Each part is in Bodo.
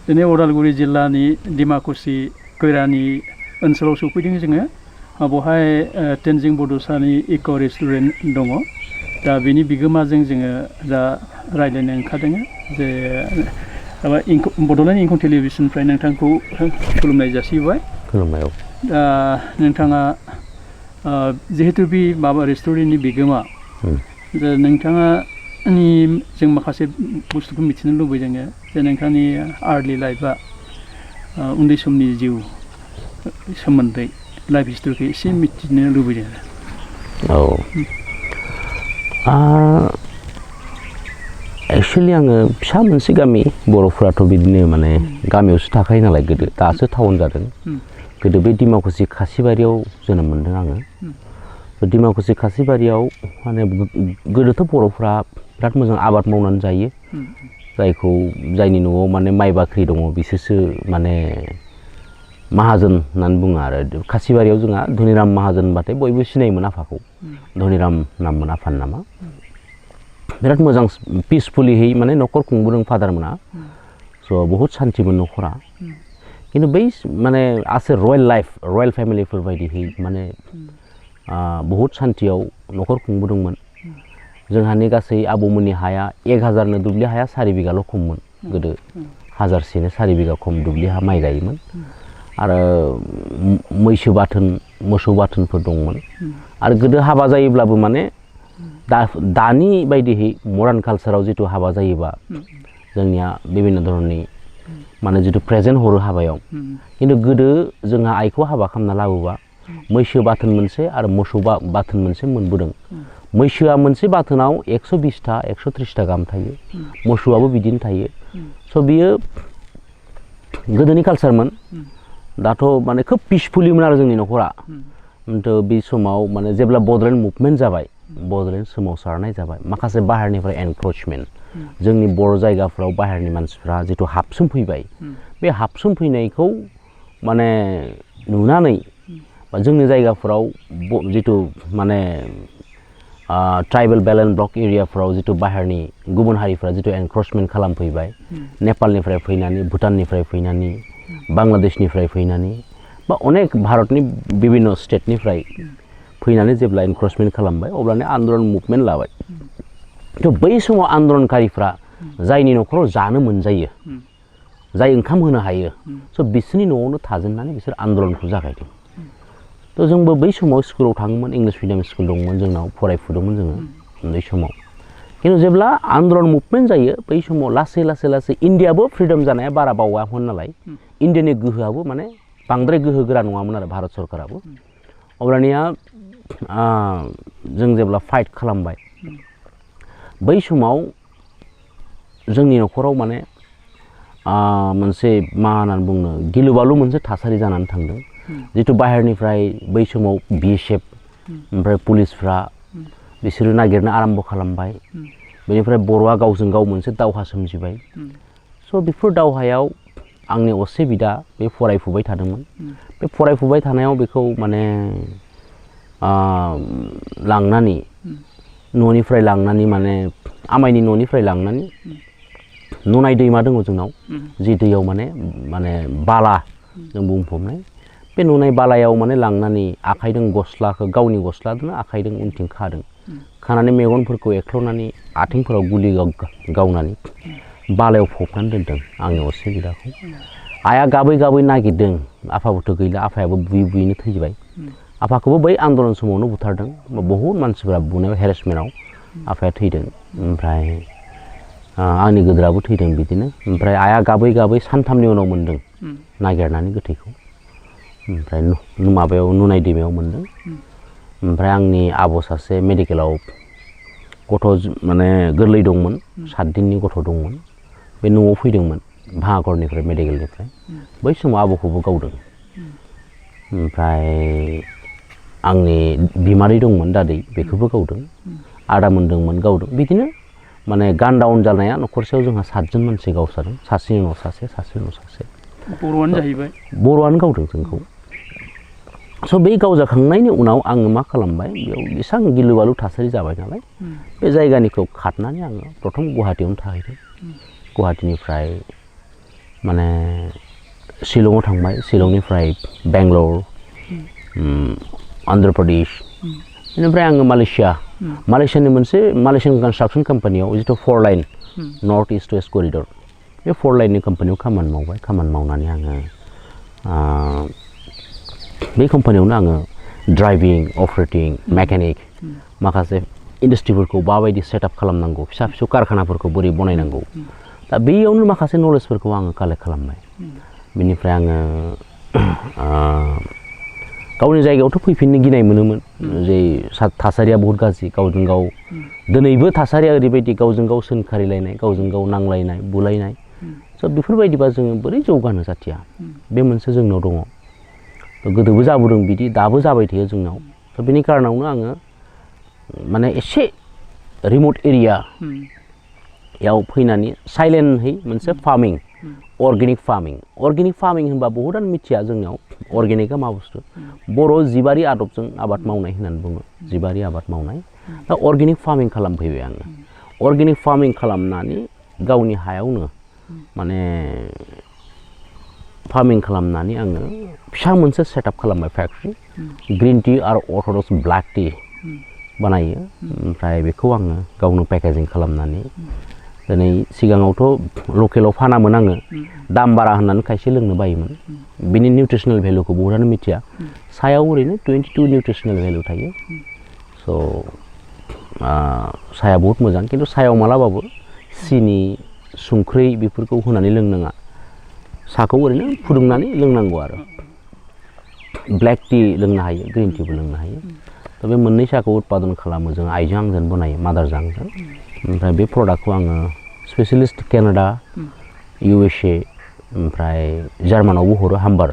दिनै उदालगुरि जिल्लानि डिमाकुसि कैरानि ओनसोलाव सफैदों जोङो बेवहाय तेनजिं बड'सानि इक' रेस्टुरेन्ट दङ दा बेनि बिगोमाजों जोङो दा रायज्लायनो ओंखारदों जे बड'लेण्ड इंखं टेलिभिजननिफ्राय नोंथांखौ खुलुमनाय जासिबाय खुलुमबाय दा नोंथाङा जिहेतु बे माबा रेस्टुरेन्टनि बिगोमा नोंथाङा जों माखासे बुस्थुखौ मिथिनो लुबैदों जे नोंथांनि आर्लि लाइफआ उन्दै समनि जिउ सोमोन्दै लाइफ हिस्ट्रिखौ एसे मिथिनो लुबैदों एक्चुअली आङो फिसा मोनसे गामि बर'फोराथ' बिदिनो माने गामियावसो थाखायो नालाय गोदो दासो टाउन जादों गोदो बे डिमाकुसि खासिबारियाव जोनोम मोनदों आङो डिमाकुसि खासिबारियाव माने गोदोथ' बर'फ्रा बिराद मोजां आबाद मावनानै जायो जायनि न'आव माने माइ बाख्रि दङ बिसोरसो माने माहाजोन होननानै बुङो आरो खासिबारियाव जोंहा धनिराम माहाजोन होनबाथाय बयबो सिनायोमोन आफाखौ धनिराम नाममोन आफानि नामा बिराद मोजां पिसफुलिहै माने न'खर खुंबोदों फादारमोना स' बहुत सान्थिमोन न'खरा खिन्थु बै माने आसे रयेल फेमिलिफोर बायदिहै माने बहुत सान्थियाव न'खर खुंबोदोंमोन जोंहानि गासै आबौमोननि हाया 1000नो दुब्लि हाया 4 बिगाल' खममोन गोदो 1000सेनो 4 बिगा खम दुब्लि हा माइ गायोमोन आरो मैसो बाथोन मोसौ बाथोनफोर दंमोन आरो गोदो हाबा जायोब्लाबो माने दानि बायदिहै मडार्न कालचाराव जितु हाबा जायोबा जोंनिया बिभिन्न धरननि माने जितु प्रेजेन्ट हरो हाबायाव खिन्थु गोदो जोंहा आइखौ हाबा खालामना लाबोबा मैसो बाथोन मोनसे आरो मोसौ बाथोन मोनसे मोनबोदों मैसोआ मोनसे बाथोनाव 120टा 130टा गाहाम थायो मोसौआबो बिदिनो थायो स' बियो गोदोनि कालचारमोन दाथ' माने खोब पिसफुलिमोन आरो जोंनि न'खरा बे समाव माने जेब्ला बड'लेण्ड मुभमेन्ट जाबाय बड'लेण्ड सोमावसारनाय जाबाय माखासे बाहेरनिफ्राय एनक्रोचमेन्ट जोंनि बर' जायगाफ्राव बाहेरनि मानसिफ्रा जितु हाबसोमफैबाय बे हाबसोमफैनायखौ माने नुनानै जोंनि जायगाफोराव जितु माने ट्राइबेल बेल्ट एन्ड ब्लक एरियाफ्राव जितु बाहेरनि गुबुन हारिफ्रा जितु एनक्रोचमेन्ट खालामफैबाय नेपालनिफ्राय फैनानै भुटाननिफ्राय फैनानै बांलादेशनिफ्राय फैनानै बा अनेक भारतनि बिभिन्न स्टेटनिफ्राय फैनानै जेब्ला एनक्रोचमेन्ट खालामबाय अब्लानो आन्दलन मुभमेन्ट लाबाय थ' बै समाव आन्दलनकारिफ्रा जायनि न'खराव जानो मोनजायो जाय ओंखाम होनो हायो स' बिसोरनि न'आवनो थाजेननानै बिसोर आन्दलनखौ जागायदों थ' जोंबो बै समाव स्कुलाव थाङोमोन इंलिश मिडियाम स्कुल दंमोन जोंनाव फरायफुदोंमोन जोङो उन्दै समाव खिन्थु जेब्ला आन्दलन मुभमेन्ट जायो बै समाव लासै इन्डियाबो फ्रिडम जानाया बारा बावामोन नालाय इन्डियानि गोहोआबो माने बांद्राय गोहो गोरा नङामोन आरो भारत सरकाराबो अब्लानिया जों जेब्ला फाइट खालामबाय बै समाव जोंनि न'खराव माने मोनसे मा होननानै बुंनो गिलु बालु मोनसे थासारि जानानै थांदों जितु बाहेरनिफ्राय बै समाव BSF ओमफ्राय पुलिसफ्रा बिसोरो नागिरनो आराम्भ खालामबाय बेनिफ्राय बर'आ गावजों गाव मोनसे दावहा सोमजिबाय स' बेफोर दावहायाव आंनि असे बिदा बे फरायफुबाय थादोंमोन बे फरायफुबाय थानायाव बेखौ माने लांनानै न'निफ्राय लांनानै माने आमाइनि न'निफ्राय लांनानै ननाय दैमा दङ जोंनाव जि दैयाव माने बाला जों बुंफबनाय बे ननाय बालायाव माने लांनानै आखाइजों गस्लाखौ गावनि गस्लाजों आखाइजों उनथिं खानानै मेगनफोरखौ एख्ल'नानै आथिंफोराव गुलि गावनानै बालायाव फबनानै दोनदों आंनि असे बिदाखौ आइया गाबै गाबै नागिरदों आफाबोथ' गैला आफायाबो बुयैनो थैबाय आफाखौबो बै आन्दलन समावनो बुथारदों बहुद मानसिफोरा बुनायाव हेरेसमेन्टआव आफाया थैदों ओमफ्राय आंनि गोदोराबो थैदों बिदिनो ओमफ्राय आइया गाबै गाबै सानथामनि उनाव मोनदों नागिरनानै गोथैखौ ओमफ्राय माबायाव नुनाय दैमायाव मोनदों ओमफ्राय आंनि आब' सासे मेडिकेलाव गथ' माने गोरलै दंमोन 7 दिननि गथ' दंमोन बे न'आव फैदोंमोन भागरनिफ्राय मेडिकेलनिफ्राय बै समाव आब'खौबो गावदों ओमफ्राय आंनि बिमादै दंमोन दादै बेखौबो गावदों आदामोन दंमोन गावदों बिदिनो माने गान डाउन जानाया न'खरसेयाव जोंहा 7 जन मानसि गावसारदों सासेनि उनाव सासे बर'आनो जाहैबाय बर'आनो गावदों जोंखौ स' बे गावजाखांनायनि उनाव आङो मा खालामबाय बेयाव बेसेबां गिलु बालु थासारि जाबाय नालाय बे जायगानिखौ खारनानै आङो प्रथम गुवाहाटीयावनो थाहैदों गुवाहाटीनिफ्राय माने शिलंआव थांबाय शिलंनिफ्राय बेंगलर आन्ध्र प्रदेश बेनिफ्राय आङो मालेशियानि मोनसे मालेशियान कन्स्ट्राक्सन कम्पानियाव जिथु 4 line north east west corridor बे 4 लाइननि कम्पानियाव खामानि मावबाय खामानि मावनानै आङो बे कम्पानियावनो आङो ड्राइभिं अपारेटिं मेकानिक माखासे इन्डास्ट्रिफोरखौ माबायदि सेटआप खालामनांगौ फिसा फिसौ कारखानाफोरखौ बोरै बनायनांगौ दा बेयावनो माखासे नलेजफोरखौ आङो कालेक्ट खालामबाय बेनिफ्राय आङो गावनि जायगायावथ' फैफिननो गिनाय मोनोमोन जे थासारिया बहुत गाज्रि गावजों गाव दिनैबो थासारिया ओरैबायदि गावजों गाव सोंखारिलायनाय गावजों गाव नांलायनाय बुलायनाय स' बेफोरबायदिबा जोङो बोरै जौगानो जाथिया बे मोनसे जोंनाव दङ गोदोबो जाबोदों बिदि दाबो जाबाय थायो जोंनाव स' बेनि कारनावनो आङो माने एसे रिमट एरियायाव फैनानै साइलेन्टहै मोनसे फार्मिं अर्गेनिक फार्मिं होनबा बहुतानो मिथिया जोंनाव अर्गेनिकआ मा बुस्थु बर' जिबारि आदबजों आबाद मावनाय होननानै बुङो जिबारि आबाद मावनाय दा अर्गेनिक फार्मिं खालामफैबाय आङो अर्गेनिक फार्मिं खालामनानै गावनि हायावनो माने फार्मिं खालामनानै आङो फिसा मोनसे सेटआप खालामबाय फेक्ट्रि ग्रिन टि आरो अर्थ'डक्स ब्लेक टि बानायो ओमफ्राय बेखौ आङो गावनो पेकेजिं खालामनानै दिनै सिगाङावथ' लकेलाव फानामोन आङो दाम बारा होननानै खायसे लोंनो बायोमोन बिनि निउट्रिसनेल भेलुखौ बहुतानो मिथिया सायाव ओरैनो 22 निउट्रिसनेल भेलु थायो स' साया बहुत मोजां खिन्थु सायाव मालाबाबो सिनि संख्रै बेफोरखौ होनानै लोंनाङा साखौ ओरैनो फुदुंनानै लोंनांगौ आरो ब्लेक टि लोंनो हायो ग्रिन टिबो लोंनो हायो दा बे मोननै साखौ उत्पादन खालामो जों आइजों आंजों बनायो मादारजों आंजों ओमफ्राय बे प्रडाक्टखौ आङो स्पेसियलिस्ट केनाडा USA ओमफ्राय जार्मानावबो हरो हाम्बार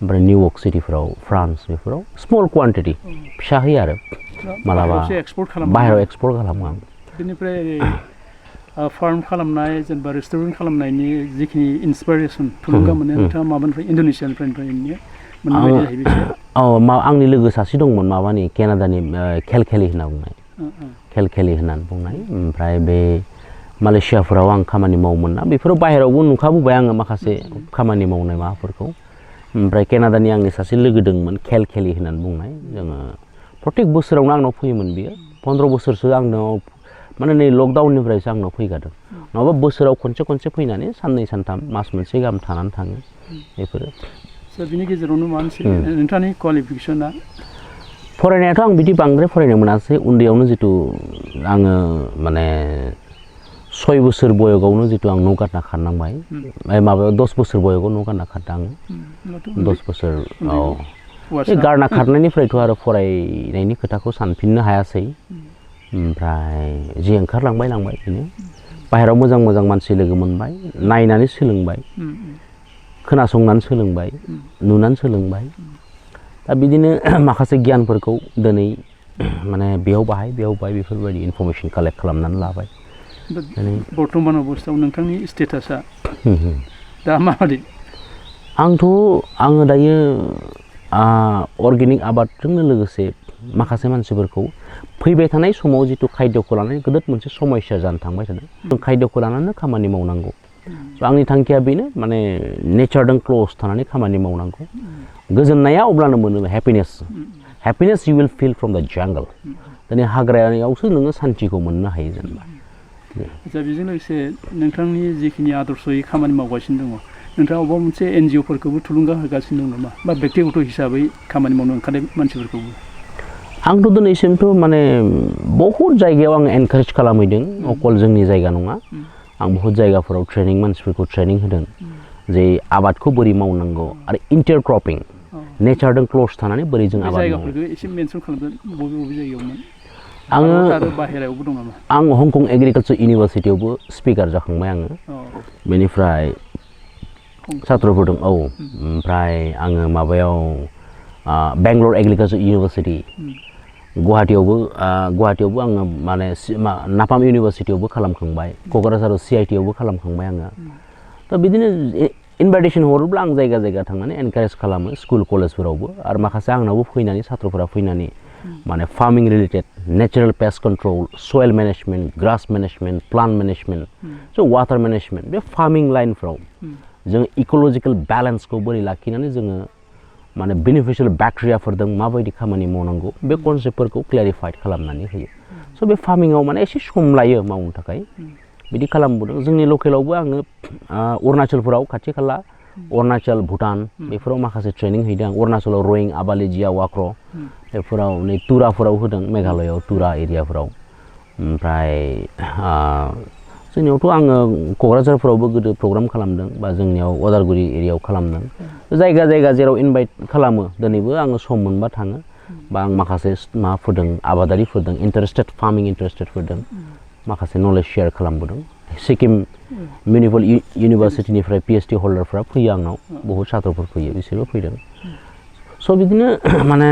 ओमफ्राय निउयर्क सिटिफोराव फ्रान्स बेफोराव स्मल कुवान्टिटि फिसा होयो आरो मालाबा बाहेरायाव एक्सपर्ट खालामो आं बेनिफ्राय फार्म खालामनाय जेनेबा रेस्टुरेन्ट खालामनायनि जिखिनि इन्सपिरेसन थुलुंगा मोनो नोंथाङा माबानिफ्राय इन्ड'नेसियानिफ्राय आंनि लोगो सासे दंमोन माबानि केनाडानि खेलखेलि होननानै बुंनाय ओमफ्राय बे मालेशियाफोराव आं खामानि मावोमोन ना बेफोराव बाहेरायावबो नुखाबोबाय आङो माखासे खामानि मावनाय माबाफोरखौ ओमफ्राय केनाडानि आंनि सासे लोगो दंमोन खेलखेलि होननानै बुंनाय जोङो प्रत्येक बोसोरावनो आंनाव फैयोमोन बियो 15 बोसोरसो आंनाव माने नै लकडाउननिफ्रायसो आंनाव फैगारदों नङाबा बोसोराव खनसे फैनानै साननै सानथाम मास मोनसे गाहाम थानानै थाङो बेफोरो बिनि गेजेरावनो मा मोनसे नोंथांनि क्वालिफिकेसना फरायनायाथ' आं बिदि बांद्राय फरायनो मोनासै उन्दैयावनो जितु आङो माने 6 बोसोर बयगावनो जितु आं न' गारना खारनांबाय माबायाव 10 बोसोर बयगाव न' गारना खारदों आङो 10 बोसोर बे गारना खारनायनिफ्रायथ' आरो फरायनायनि खोथाखौ सानफिननो हायासै ओमफ्राय जि ओंखारलांबाय बेनो बाहेरायाव मोजां मानसि लोगो मोनबाय नायनानै सोलोंबाय खोनासंनानै सोलोंबाय नुनानै सोलोंबाय दा बिदिनो माखासे गियानफोरखौ दिनै माने बेयाव बाहाय बेफोरबायदि इनफरमेसन कालेक्ट खालामनानै लाबाय बर्तमान अबस्थायाव नोंथांनि स्टेटासा दा माबायदि आङो दायो अर्गेनिक आबादजोंनो लोगोसे माखासे मानसिफोरखौ फैबाय थानाय समाव जितु खायद'खौ लानानै गोदोद मोनसे समस्या जानो थांबाय थादों जों खायद'खौ लानानै खामानि मावनांगौ आंनि थांखिया बेनो माने नेचारजों क्ल'ज थानानै खामानि मावनांगौ गोजोननाया अब्लानो मोनो happiness you will feel from the jungle दिनै हाग्रायावसो नोङो सान्थिखौ मोननो हायो जेनेबा बेजों लोगोसे नोंथांनि जिखिनि आदर्शयै खामानि मावगासिनो दङ नोंथाङा अबेबा मोनसे NGO-फोरखौबो थुलुंगा होगासिनो दं नामा बा बेक्तिगत हिसाबै खामानि मावनो ओंखारनाय मानसिफोरखौबो आंथ' दिनैसिमथ' माने बहुद जायगायाव आं एनकारेज खालामहैदों अकल जोंनि जायगा नङा आं बहुत जायगाफोराव मानसिफोरखौ ट्रेनिं होदों जे आबादखौ बोरै मावनांगौ आरो इन्टारक्रपिं नेचारजों क्ल'ज थानानै बोरै जों आबाद जायगाफोरखौ एसे मेनसन खालामदों बबे जायगायावमोन आरो बाहेरायावबो दं नामा आं हंकं एग्रिकालचार इउनिभारसिटियावबो स्पिकार जाखांबाय आङो बेनिफ्राय सात्रफोर दं ओमफ्राय आङो माबायाव बेंगलर एग्रिकालचार इउनिभारसिटि गुवाहाटियावबो आङो माने नाफाम इउनिभारसिटियावबो खालामखांबाय क'क्राझाराव CIT-आवबो खालामखांबाय आङो दा बिदिनो इनभाइटेसन हरोब्ला आं जायगा थांनानै एनकारेज खालामो स्कुल कलेजफोरावबो आरो माखासे आंनावबो फैनानै सात्रफोरा फैनानै माने फार्मिं रिलेटेड नेचारेल पेस्ट कंट्रोल सयल मेनेजमेंट ग्रास मेनेजमेंट प्लान्ट मेनेजमेंट स' वाटार मेनेजमेंट बे फार्मिं लाइनफ्राव जों इक'लजिकेल बेलेन्सखौ बोरै लाखिनानै जोङो माने बेनिफिशियेल बेक्टेरियाफोरजों माबायदि खामानि मावनांगौ बे कनसेप्टफोरखौ क्लेरिफाइड खालामनानै होयो स' बे फार्मिंआव माने एसे सम लायो मावनो थाखाय बिदि खालामबोदों जोंनि लकेलावबो आङो अरुणाचलफोराव खाथि खाला अरुणाचल भुटान बेफोराव माखासे ट्रेनिं हैदों अरुणाचलाव रयिं आबालिजिया वाक्र बेफोराव नै तुराफोराव होदों मेघालयआव तुरा एरियाफोराव ओमफ्राय जोंनियावथ' आङो क'क्राझारफोरावबो गोदो प्रग्राम खालामदों बा जोंनियाव उदालगुरि एरियायाव खालामदों जायगा जायगा जेराव इनभाइट खालामो दिनैबो आङो सम मोनबा थाङो बा आं माखासे माबाफोरदों आबादारिफोरदों इन्टारेस्टेड फार्मिं इन्टारेस्टेडफोरदों माखासे नलेज शेयार खालामबोदों सिक्किम मिउनिसिपाल इउनिभारसिटिनिफ्राय पिएइचडि हल्डारफ्रा फैयो आंनाव बहुत छात्रफोर फैयो बिसोरबो फैदों स' बिदिनो माने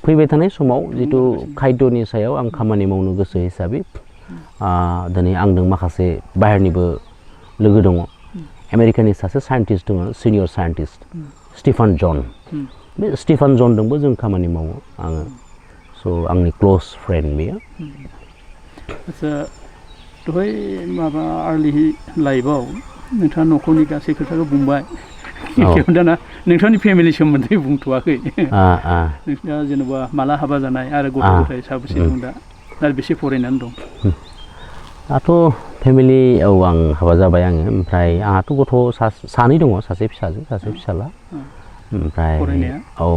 फैबाय थानाय समाव जितु खायद'नि सायाव आं खामानि मावनो गोसो हिसाबै दिनै आंजों माखासे बाहेरनिबो लोगो दङ आमेरिकानि सासे साइन्टिस्ट दङ सिनियर साइन्टिस्ट स्टिफान जन बे स्टिफान जनजोंबो जों खामानि मावो आङो स' आंनि क्ल'ज फ्रेन्ड बेयो आदसा दहाय माबा आर्लि लाइफआव नोंथाङा न'खरनि गासै खोथाखौ बुंबाय दाना नोंथांनि फेमिलि सोमोन्दै बुंथ'वाखै नोंथाङा जेनेबा माला हाबा जानाय आरो गथ' गथाय साबेसे दं दा बेसे फरायनानै दं दाथ' फेमिलियाव आं हाबा जाबाय आङो ओमफ्राय आंहाथ' गथ' सानै दङ सासे फिसाजो सासे फिसाला ओमफ्राय औ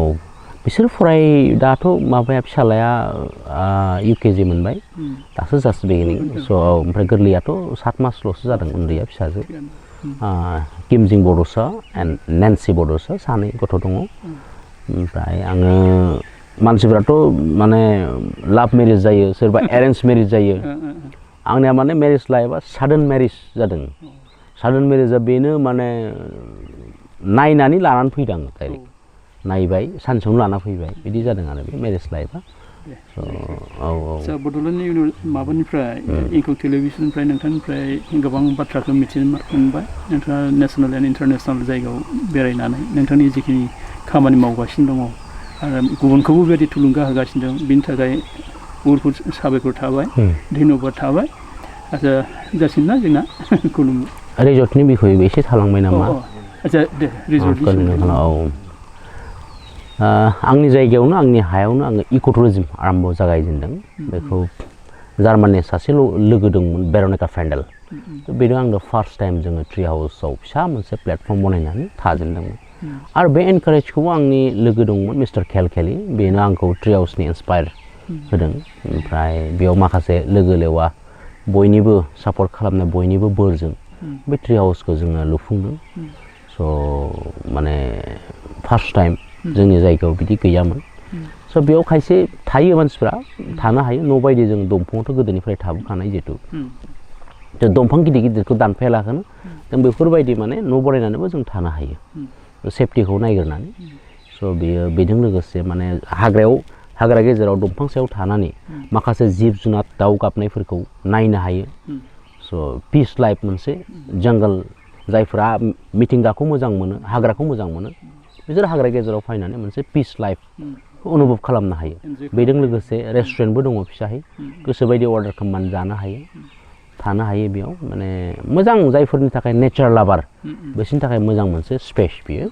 बिसोर दाथ' माबाया फिसालाया UKG मोनबाय दासो जास्ट बिगिनिं स' ओमफ्राय गोरलैयाथ' 7 मासल'सो जादों उन्दैया फिसाजो किमजिं बड'सा एन्ड नेन्सि बड'सा सानै गथ' दङ ओमफ्राय आङो मानसिफ्राथ' माने लाभ मेरिज जायो सोरबा एरेन्ज मेरिज जायो आंनिया माने मेरिज लाइफआ साडेन मेरिज जादों साडेन मेरिजआ बेनो माने नायनानै लानानै फैदों आं डाइरेक्ट नायबाय सानसेयावनो लाना फैबाय बिदि जादों आरो बे मेरिज लाइफआ आदसा बड'लेण्ड माबानिफ्राय इंखं टेलिभिसननिफ्राय नोंथांनिफ्राय गोबां बाथ्राखौ मिथिनो मोनबाय नोंथाङा नेसनेल एन्ड इन्टारनेसनेल जायगायाव बेरायनानै नोंथांनि जिखिनि खामानि मावगासिनो दङ आरो गुबुनखौबो बेबायदि थुलुंगा होगासिनो दं बिनि थाखाय बुहुद साबायखर थाबाय धन्यबाद थाबाय आदसा जासिगोन ना जोंना खुलुम रिजर्टनि बिखयबो एसे थालांबाय नामा आदसा दे रिजर्टनि आंनि जायगायावनो आंनि हायावनो आङो इक' टुरिज्म आरम्भ जागायजेनदों बेखौ जार्माननि सासे लोगो दंमोन बेर'निका फेन्डेल बेनो आंनो फार्स्ट टाइम जोङो ट्रि हाउसआव फिसा मोनसे प्लेटफर्म बनायनानै थाजेनदोंमोन आरो बे एनकारेजखौबो आंनि लोगो दंमोन मिस्टार खेलि बेनो आंखौ ट्रि हाउसनि इन्सपायार होदों ओमफ्राय बेयाव माखासे लोगो लेवा बयनिबो सापर्ट खालामनाय बयनिबो बोरजों बे ट्रि हाउसखौ जोङो लुफुंदों स' माने फार्स्ट टाइम जोंनि जायगायाव बिदि गैयामोन स' बेयाव खायसे थायो मानसिफ्रा थानो हायो न' बायदि जों दंफाङावथ' गोदोनिफ्राय थाबोखानाय जिहेतु जों दंफां गिदिर गिदिरखौ दानफायालाखोनो जों बेफोरबायदि माने न' बनायनानैबो जों थानो हायो सेफटिखौ नायग्रोनानै स' बेजों लोगोसे माने हाग्रा गेजेराव दंफां सायाव थानानै माखासे जिब जुनार दाउ गाबनायफोरखौ नायनो हायो स' पिस लाइफ मोनसे जंगल जायफ्रा मिथिंगाखौ मोजां मोनो हाग्राखौ मोजां मोनो बिसोर हाग्रा गेजेराव फैनानै मोनसे पिस लाइफखौ अनुभब खालामनो हायो बेजों लोगोसे रेस्टुरेन्टबो दङ फिसाहै गोसोबायदि अर्डार खालामनानै जानो हायो थानो हायो बेयाव माने मोजां जायफोरनि थाखाय नेचार लाभार बिसोरनि थाखाय मोजां मोनसे स्पेस बियो